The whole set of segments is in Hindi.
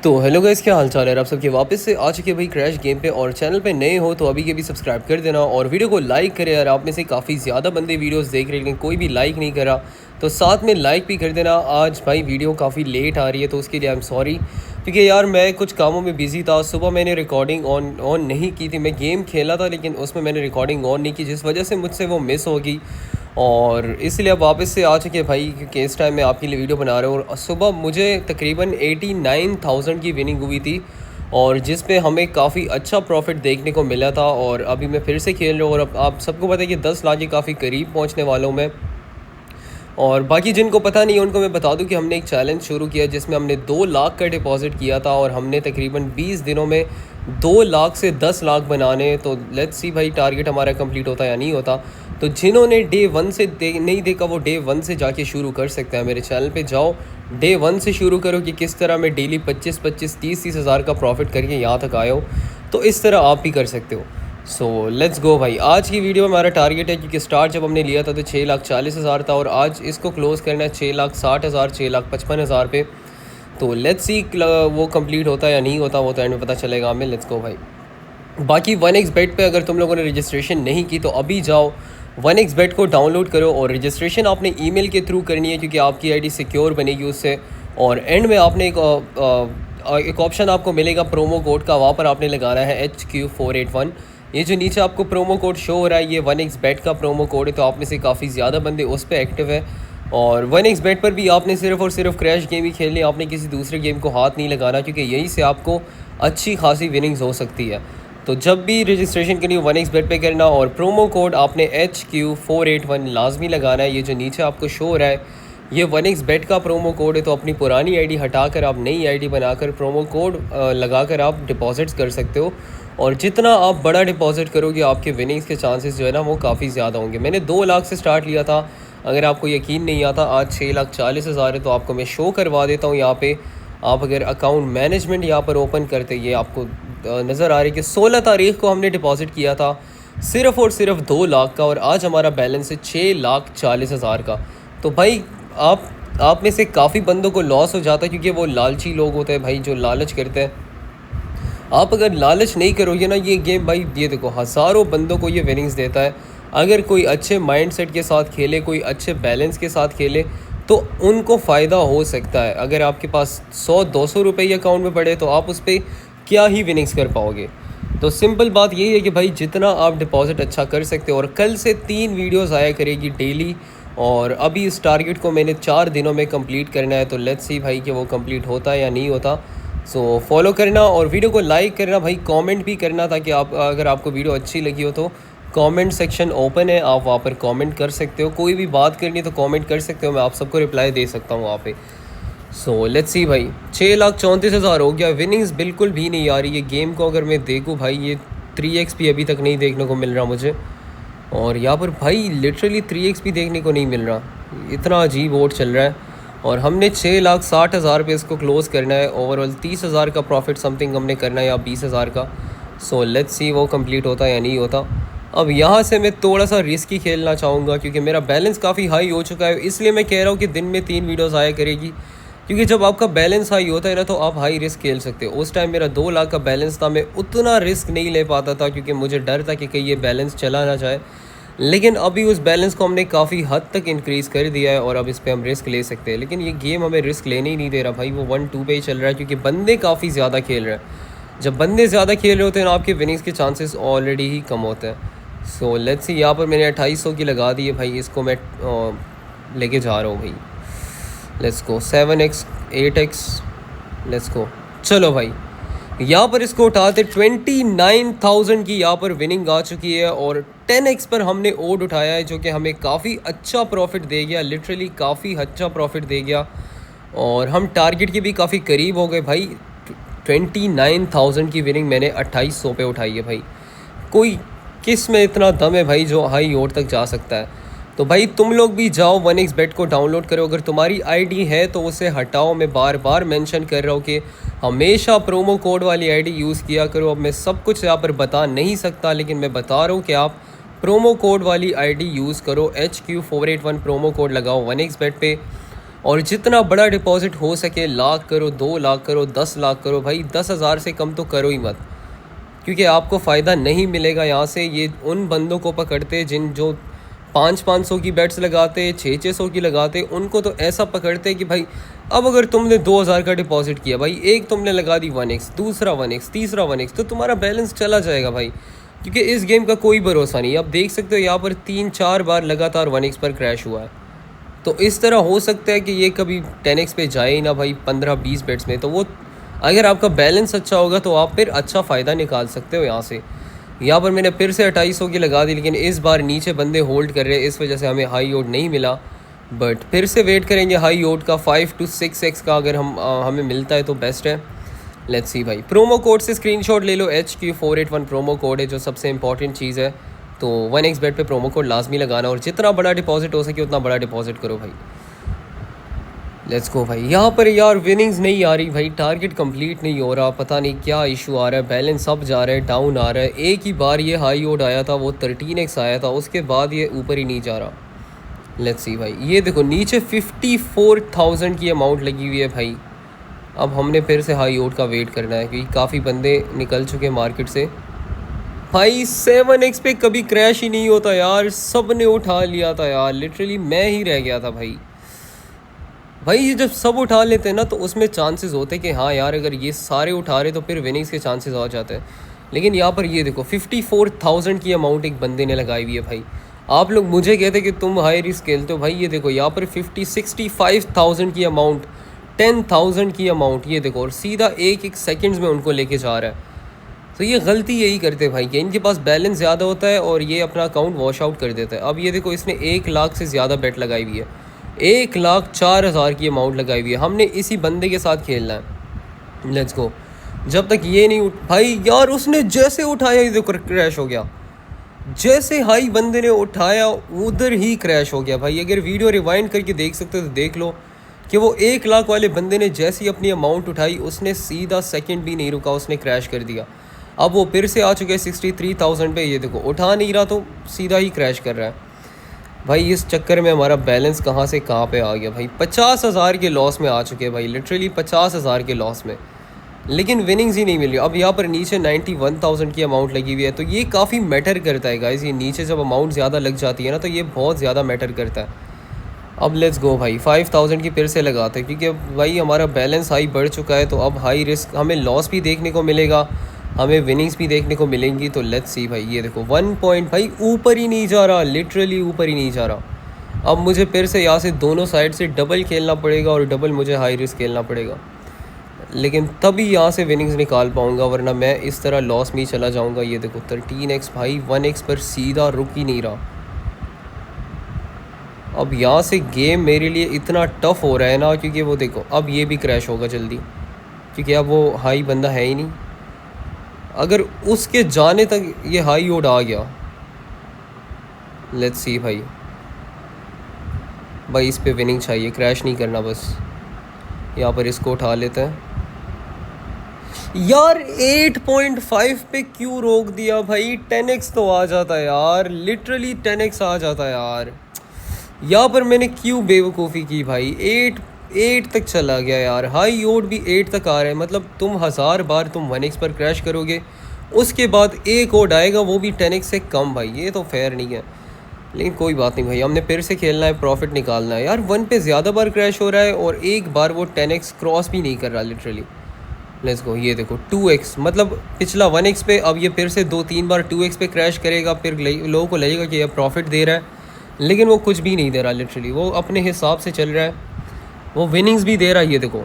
तो हेलो गाइस, क्या हाल चाल है। आप सबके वापस से आ चुके हैं भाई क्रैश गेम पे। और चैनल पे नए हो तो अभी के भी सब्सक्राइब कर देना और वीडियो को लाइक करें यार। आप में से काफ़ी ज़्यादा बंदे वीडियोस देख रहे हैं लेकिन कोई भी लाइक नहीं करा, तो साथ में लाइक भी कर देना। आज भाई वीडियो काफ़ी लेट आ रही है तो उसके लिए आई एम सॉरी, क्योंकि यार मैं कुछ कामों में बिजी था। सुबह मैंने रिकॉर्डिंग ऑन नहीं की थी, मैं गेम खेला था लेकिन उसमें मैंने रिकॉर्डिंग ऑन नहीं की, जिस वजह से मुझसे वो मिस होगी। और इसलिए अब वापस से आ चुके हैं भाई, क्योंकि इस टाइम मैं आपके लिए वीडियो बना रहा हूँ। और सुबह मुझे तकरीबन 89,000 की विनिंग हुई थी और जिस पे हमें काफ़ी अच्छा प्रॉफिट देखने को मिला था। और अभी मैं फिर से खेल रहा हूँ और अब आप सबको पता है कि 10 लाख के काफ़ी करीब पहुँचने वाला हूँ मैं। और बाकी जिनको पता नहीं है उनको मैं बता दूं कि हमने एक चैलेंज शुरू किया जिसमें हमने 2 लाख का डिपॉज़िट किया था और हमने तकरीबन 20 दिनों में 2 लाख से 10 लाख बनाने। तो लेट्स सी भाई टारगेट हमारा कंप्लीट होता है या नहीं होता। तो जिन्होंने डे 1 से नहीं देखा वो डे 1 से जाके शुरू कर सकते हैं। मेरे चैनल पे जाओ, डे 1 से शुरू करो कि किस तरह मैं डेली 25-25 30-30 हज़ार का प्रॉफिट करके यहाँ तक आया हूँ। तो इस तरह आप भी कर सकते हो। सो लेट्स गो भाई। आज की वीडियो में हमारा टारगेट है, क्योंकि स्टार्ट जब हमने लिया था तो 6,40,000 था और आज इसको क्लोज़ करना है 6,60,000 6,55,000 पे। तो लेट्स सी वो कंप्लीट होता है या नहीं होता, वो तो एंड में पता चलेगा हमें। लेट्स गो भाई। बाकी 1xbet पे अगर तुम लोगों ने रजिस्ट्रेशन नहीं की तो अभी जाओ 1xbet को डाउनलोड करो और रजिस्ट्रेशन आपने ईमेल के थ्रू करनी है, क्योंकि आपकी आईडी सिक्योर बनेगी उससे। और एंड में आपने एक ऑप्शन आपको मिलेगा प्रोमो कोड का, वहाँ पर आपने लगाना है HQ481। ये जो नीचे आपको प्रोमो कोड शो हो रहा है ये 1xbet का प्रोमो कोड है। तो आप में से काफ़ी ज़्यादा बंदे उस पर एक्टिव है। और 1xbet पर भी आपने सिर्फ और सिर्फ क्रैश गेम ही खेलनी, आपने किसी दूसरे गेम को हाथ नहीं लगाना, क्योंकि यहीं से आपको अच्छी खासी विनिंग्स हो सकती है। तो जब भी रजिस्ट्रेशन करनी हो 1xbet पे करना और प्रोमो कोड आपने HQ481 लाजमी लगाना है। ये जो नीचे आपको शो हो रहा है ये 1xbet का प्रोमो कोड है। तो अपनी पुरानी आईडी हटाकर आप नई आईडी बनाकर प्रोमो कोड लगाकर आप डिपॉजिट्स कर सकते हो। और जितना आप बड़ा डिपॉजिट करोगे आपके विनिंग्स के चांसेस जो है ना वो काफ़ी ज़्यादा होंगे। मैंने 2 लाख से स्टार्ट लिया था, अगर आपको यकीन नहीं आता आज 6,40,000 है। तो आपको मैं शो करवा देता हूँ यहाँ पे। आप अगर अकाउंट मैनेजमेंट यहाँ पर ओपन करते, ये आपको नज़र आ रही है कि 16 तारीख को हमने डिपॉजिट किया था सिर्फ़ और सिर्फ 2 लाख का और आज हमारा बैलेंस है 6,40,000 का। तो भाई आप में से काफ़ी बंदों को लॉस हो जाता है, क्योंकि वो लालची लोग होते हैं भाई जो लालच करते हैं। आप अगर लालच नहीं करोगे ना ये गेम भाई, ये देखो हज़ारों बंदों को ये विनिंग्स देता है। अगर कोई अच्छे माइंडसेट के साथ खेले, कोई अच्छे बैलेंस के साथ खेले तो उनको फ़ायदा हो सकता है। अगर आपके पास 100-200 रुपये अकाउंट में पड़े तो आप उस पर क्या ही विनिंग्स कर पाओगे। तो सिंपल बात यही है कि भाई जितना आप डिपॉजिट अच्छा कर सकते हो। और कल से 3 वीडियोस आया करेगी डेली और अभी इस टारगेट को मैंने 4 दिनों में कंप्लीट करना है। तो लेट्स सी भाई कि वो कंप्लीट होता है या नहीं होता। सो फॉलो करना और वीडियो को लाइक करना भाई, कमेंट भी करना, ताकि आप अगर आपको वीडियो अच्छी लगी हो तो कमेंट सेक्शन ओपन है, आप वहाँ पर कमेंट कर सकते हो। कोई भी बात करनी है तो कमेंट कर सकते हो, मैं आप सबको रिप्लाई दे सकता हूँ वहाँ पे। सो लेट्स सी भाई 6,34,000 हो गया। विनिंग्स बिल्कुल भी नहीं आ रही है गेम को। अगर मैं देखूँ भाई ये 3x भी अभी तक नहीं देखने को मिल रहा मुझे। और यहाँ पर भाई लिटरली 3x भी देखने को नहीं मिल रहा, इतना अजीब वोट चल रहा है। और हमने 6,60,000 पे इसको क्लोज़ करना है। ओवरऑल 30,000 का प्रॉफिट समथिंग हमने करना है या 20,000 का। सो लेट्स सी वो कंप्लीट होता है या नहीं होता। अब यहाँ से मैं थोड़ा सा रिस्की खेलना चाहूँगा, क्योंकि मेरा बैलेंस काफ़ी हाई हो चुका है। इसलिए मैं कह रहा हूँ कि दिन में 3 वीडियोज़ आया करेगी, क्योंकि जब आपका बैलेंस हाई होता है ना तो आप हाई रिस्क खेल सकते हो। उस टाइम मेरा 2 लाख का बैलेंस था, मैं उतना रिस्क नहीं ले पाता था क्योंकि मुझे डर था कि कहीं ये बैलेंस चला ना जाए। लेकिन अभी उस बैलेंस को हमने काफ़ी हद तक इंक्रीज़ कर दिया है और अब इस पर हम रिस्क ले सकते हैं। लेकिन ये गेम हमें रिस्क लेने ही नहीं दे रहा भाई, वो 1-2 पे ही चल रहा है, क्योंकि बंदे काफ़ी ज़्यादा खेल रहे हैं। जब बंदे ज़्यादा खेल रहे होते हैं ना आपके विनिंग्स के चांसेस ऑलरेडी ही कम होते हैं। सो लेट्स सी, यहाँ पर मैंने 2800 की लगा दी है भाई, इसको मैं लेके जा रहा हूँ भाई। Let's go 7x 8x, let's go. चलो भाई यहाँ पर इसको उठाते 29,000 की यहाँ पर विनिंग आ चुकी है और 10x पर हमने ओड उठाया है, जो कि हमें काफ़ी अच्छा प्रॉफिट दे गया, लिटरली काफ़ी अच्छा प्रॉफिट दे गया। और हम टारगेट के भी काफ़ी करीब हो गए भाई। 29,000 की विनिंग मैंने 2800 पे उठाई है भाई। कोई किस में इतना दम है भाई जो हाई ओड तक जा सकता है। तो भाई तुम लोग भी जाओ 1xbet को डाउनलोड करो। अगर तुम्हारी आईडी है तो उसे हटाओ। मैं बार बार मेंशन कर रहा हूँ कि हमेशा प्रोमो कोड वाली आईडी यूज़ किया करो। अब मैं सब कुछ यहाँ पर बता नहीं सकता, लेकिन मैं बता रहा हूँ कि आप प्रोमो कोड वाली आईडी यूज़ करो। HQ481 प्रोमो कोड लगाओ 1xbet पे। और जितना बड़ा डिपॉजिट हो सके, लाख करो, 2 लाख करो, 10 लाख करो भाई, 10,000 से कम तो करो ही मत, क्योंकि आपको फ़ायदा नहीं मिलेगा यहाँ से। ये उन बंदों को पकड़ते जो 500 की बेट्स लगाते, 600 की लगाते, उनको तो ऐसा पकड़ते कि भाई अब अगर तुमने 2,000 का डिपॉजिट किया भाई, एक तुमने लगा दी 1x, दूसरा 1x, तीसरा 1x, तो तुम्हारा बैलेंस चला जाएगा भाई, क्योंकि इस गेम का कोई भरोसा नहीं। आप देख सकते हो यहाँ पर 3-4 बार लगातार 1x पर क्रैश हुआ है। तो इस तरह हो सकता है कि ये कभी 10x पे जाए ही ना भाई 15-20 बेट्स में। तो वो अगर आपका बैलेंस अच्छा होगा तो आप फिर अच्छा फ़ायदा निकाल सकते हो यहाँ से। यहाँ पर मैंने फिर से 2800 की लगा दी, लेकिन इस बार नीचे बंदे होल्ड कर रहे हैं, इस वजह से हमें हाई ओड नहीं मिला। बट फिर से वेट करेंगे हाई ओड का, 5 to 6x का अगर हमें मिलता है तो बेस्ट है। लेट्स सी भाई, प्रोमो कोड से स्क्रीनशॉट ले लो, HQ481 प्रोमो कोड है जो सबसे इंपॉर्टेंट चीज़ है। तो 1x बेट पे प्रोमो कोड लाजमी लगाना, और जितना बड़ा डिपॉजिट हो सके उतना बड़ा डिपॉजिट करो भाई। लेट्स गो भाई। यहाँ पर यार विनिंग्स नहीं आ रही भाई, टारगेट कंप्लीट नहीं हो रहा, पता नहीं क्या इशू आ रहा है, बैलेंस सब जा रहा है, डाउन आ रहा है। एक ही बार ये हाई ओड आया था, वो 13x आया था, उसके बाद ये ऊपर ही नहीं जा रहा। लेट्स सी भाई, ये देखो नीचे 54,000 की अमाउंट लगी हुई है भाई। अब हमने फिर से हाई ओड का वेट करना है, क्योंकि काफ़ी बंदे निकल चुके हैं मार्केट से भाई। 7x पे कभी क्रैश ही नहीं होता यार, सब ने उठा लिया था यार, लिटरली मैं ही रह गया था भाई। ये जब सब उठा लेते हैं ना तो उसमें चांसेस होते हैं कि हाँ यार अगर ये सारे उठा रहे तो फिर विनिंग्स के चांसेस आ जाते हैं। लेकिन यहाँ पर ये देखो 54,000 की अमाउंट एक बंदे ने लगाई हुई है भाई। आप लोग मुझे कहते कि तुम हाई रिस्क खेलते हो भाई, ये देखो यहाँ पर 65,000 की अमाउंट, 10,000 की अमाउंट, ये देखो, और सीधा एक सेकंड्स में उनको लेके जा रहा है। तो ये गलती यही करते भाई कि इनके पास बैलेंस ज़्यादा होता है और ये अपना अकाउंट वॉश आउट कर देता है। अब ये देखो इसने 1 लाख से ज़्यादा बेट लगाई हुई है, 1,04,000 की अमाउंट लगाई हुई है। हमने इसी बंदे के साथ खेलना है। Let's go. जब तक ये नहीं भाई यार, उसने जैसे उठाया ये देखो क्रैश हो गया, जैसे हाई बंदे ने उठाया उधर ही क्रैश हो गया भाई। अगर वीडियो रिवाइंड करके देख सकते हो तो देख लो कि वो 1 लाख वाले बंदे ने जैसे ही अपनी अमाउंट उठाई, उसने सीधा सेकंड भी नहीं रुका, उसने क्रैश कर दिया। अब वो फिर से आ चुके हैं 63,000 पे, ये देखो उठा नहीं रहा तो सीधा ही क्रैश कर रहा है भाई। इस चक्कर में हमारा बैलेंस कहाँ से कहाँ पे आ गया भाई, 50,000 के लॉस में आ चुके हैं भाई, लिटरली 50,000 के लॉस में, लेकिन विनिंग्स ही नहीं मिल रही। अब यहाँ पर नीचे 91,000 की अमाउंट लगी हुई है, तो ये काफ़ी मैटर करता है गाइस। ये नीचे जब अमाउंट ज़्यादा लग जाती है ना तो ये बहुत ज़्यादा मैटर करता है। अब लेट्स गो भाई, 5,000 की फिर से लगाते हैं, क्योंकि अब भाई हमारा बैलेंस हाई बढ़ चुका है। तो अब हाई रिस्क, हमें लॉस भी देखने को मिलेगा, हमें विनिंग्स भी देखने को मिलेंगी। तो लेट्स सी भाई, ये देखो 1 पॉइंट भाई ऊपर ही नहीं जा रहा, लिटरली ऊपर ही नहीं जा रहा। अब मुझे फिर से यहाँ से दोनों साइड से डबल खेलना पड़ेगा, और डबल मुझे हाई रिस्क खेलना पड़ेगा, लेकिन तभी यहाँ से विनिंग्स निकाल पाऊँगा, वरना मैं इस तरह लॉस में ही चला जाऊँगा। ये देखो 13x भाई 1x पर सीधा रुक ही नहीं रहा। अब यहाँ से गेम मेरे लिए इतना टफ़ हो रहा है ना, क्योंकि वो देखो अब ये भी क्रैश होगा जल्दी, क्योंकि अब वो हाई बंदा है ही नहीं। अगर उसके जाने तक ये हाई ओड आ गया, लेट्स सी भाई इस पे विनिंग चाहिए, क्रैश नहीं करना बस। यहाँ पर इसको उठा लेते हैं यार। 8.5 पे क्यों रोक दिया भाई, 10x तो आ जाता है यार, लिटरली 10x आ जाता है यार। यहाँ पर मैंने क्यों बेवकूफ़ी की भाई, 8 तक चला गया यार, हाई ओड भी 8 तक आ रहा है। मतलब तुम 1000 बार तुम 1x पर क्रैश करोगे, उसके बाद एक ओड आएगा वो भी 10x से कम भाई, ये तो फेयर नहीं है। लेकिन कोई बात नहीं भाई, हमने फिर से खेलना है, प्रॉफिट निकालना है यार। 1 पे ज़्यादा बार क्रैश हो रहा है और एक बार वो 10x क्रॉस भी नहीं कर रहा लिटरली। Let's go. ये देखो 2x, मतलब पिछला 1x पे, अब ये फिर से 2-3 बार 2x पे क्रैश करेगा, फिर लोगों को लगेगा कि ये प्रॉफिट दे रहा है, लेकिन वो कुछ भी नहीं दे रहा लिटरली। वो अपने हिसाब से चल रहा है, वो विनिंग्स भी दे रहा है। ये देखो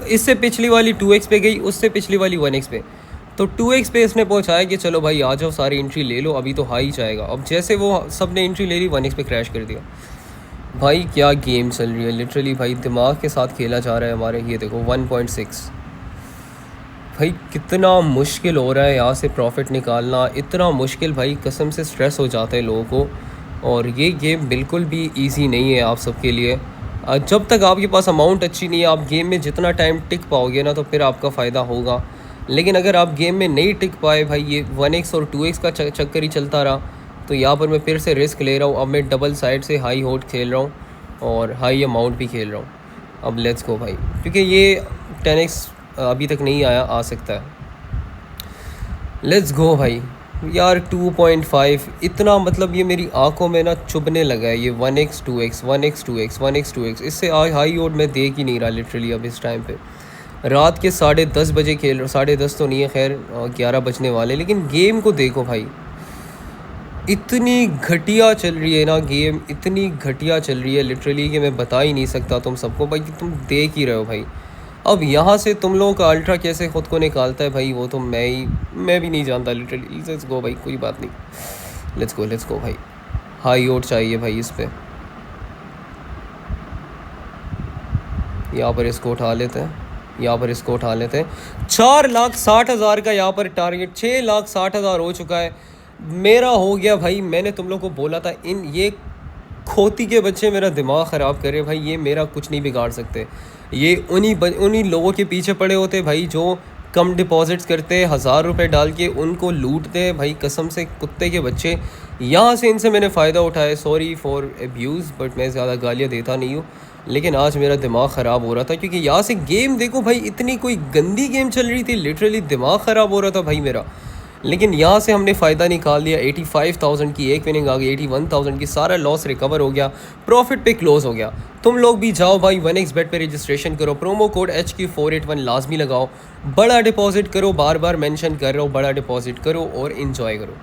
इससे पिछली वाली 2x पे गई, उससे पिछली वाली 1x पे, तो 2x पे इसने पहुंचाया कि चलो भाई आ जाओ सारी एंट्री ले लो, अभी तो हाई जाएगा। अब जैसे वो सब ने एंट्री ले ली, 1x पे क्रैश कर दिया भाई। क्या गेम चल रही है लिटरली भाई, दिमाग के साथ खेला जा रहा है हमारे। ये देखो 1.6 भाई, कितना मुश्किल हो रहा है यहाँ से प्रॉफिट निकालना, इतना मुश्किल भाई, कसम से स्ट्रेस हो जाता है लोगों को। और ये गेम बिल्कुल भी ईजी नहीं है आप सबके लिए। जब तक आपके पास अमाउंट अच्छी नहीं है, आप गेम में जितना टाइम टिक पाओगे ना तो फिर आपका फ़ायदा होगा। लेकिन अगर आप गेम में नहीं टिक पाए भाई, ये 1x और 2x का चक्कर ही चलता रहा, तो यहाँ पर मैं फिर से रिस्क ले रहा हूँ। अब मैं डबल साइड से हाई होल्ड खेल रहा हूँ और हाई अमाउंट भी खेल रहा हूँ। अब लेट्स गो भाई, क्योंकि ये 10x अभी तक नहीं आया, आ सकता है। लेट्स गो भाई यार 2.5 इतना, मतलब ये मेरी आंखों में ना चुभने लगा है ये 1x 2x 1x 2x 1x 2x। इससे हाई ओड मैं देख ही नहीं रहा लिटरली अब इस टाइम पे। रात के 10:30 बजे खेल, 10:30 तो नहीं है खैर, 11 बजने वाले, लेकिन गेम को देखो भाई, इतनी घटिया चल रही है ना गेम, इतनी घटिया चल रही है लिटरली कि मैं बता ही नहीं सकता तुम सबको भाई, कि तुम देख ही रहे हो भाई। अब यहाँ से तुम लोगों का अल्ट्रा कैसे ख़ुद को निकालता है भाई, वो तो मैं भी नहीं जानता लिटरली। लेट्स गो भाई, कोई बात नहीं, लेट्स गो भाई। हाई ओट चाहिए भाई इस पर, यहाँ पर इसको उठा लेते हैं, यहाँ पर इसको उठा लेते हैं। 4,60,000 का यहाँ पर टारगेट, 6,60,000 हो चुका है, मेरा हो गया भाई। मैंने तुम लोग को बोला था, इन ये खोती के बच्चे मेरा दिमाग ख़राब करे भाई, ये मेरा कुछ नहीं बिगाड़ सकते। ये उन्हीं लोगों के पीछे पड़े होते भाई जो कम डिपॉजिट्स करते, 1,000 रुपये डाल के उनको लूटते भाई, कसम से कुत्ते के बच्चे। यहाँ से इनसे मैंने फ़ायदा उठाया, सॉरी फॉर एब्यूज़, बट मैं ज़्यादा गालियाँ देता नहीं हूँ, लेकिन आज मेरा दिमाग ख़राब हो रहा था क्योंकि यहाँ से गेम देखो भाई, इतनी कोई गंदी गेम चल रही थी, लिटरली दिमाग ख़राब हो रहा था भाई मेरा। लेकिन यहाँ से हमने फ़ायदा निकाल लिया, 85,000 की एक विनिंग आ गई, 81,000 की, सारा लॉस रिकवर हो गया, प्रॉफिट पे क्लोज हो गया। तुम लोग भी जाओ भाई 1xbet पे रजिस्ट्रेशन करो, प्रोमो कोड HQ481 लाजमी लगाओ, बड़ा डिपॉजिट करो, बार बार मेंशन कर रहा हूँ, बड़ा डिपॉजिट करो और इन्जॉय करो।